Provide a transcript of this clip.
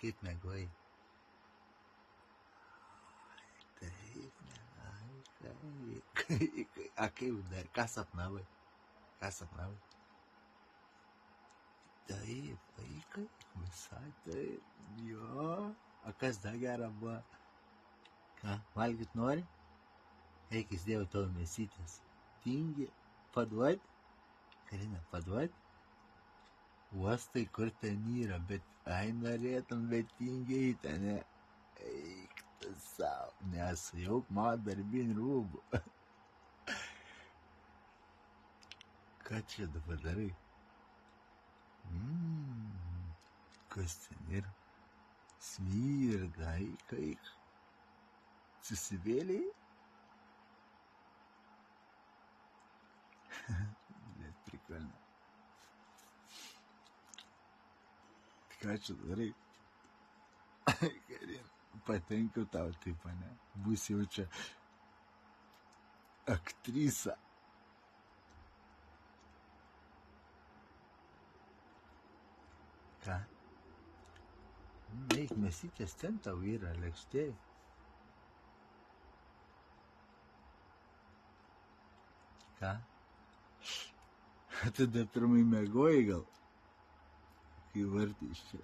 Kaip mėgoji? Taip, a kaip dar, ką sapnavai? Taip, vaikai, visai taip, jo. A kas dar gera buvo? Ką, valgyt nori? Eik, įsidėjau tavo mėsytės. Tingi, paduot? Karina, paduot? Uostai, kur ten yra, bet ai norėtum, bet tingiai ten, ne? Eik tu savo, nesujauk man darbinių rūbų. Ką čia dabar darai? Kas ten yra? Smirda, eik. Susivėlei? Bet prikolna. Ką čia darai? Karina, patinka tau taip, ne? Būsi jau čia aktrisa. Ką? Eik, mėsytės ten tau yra, lėkštėj. Ką? Tada pirmai mėgoji gal? Kai vartai iš čia.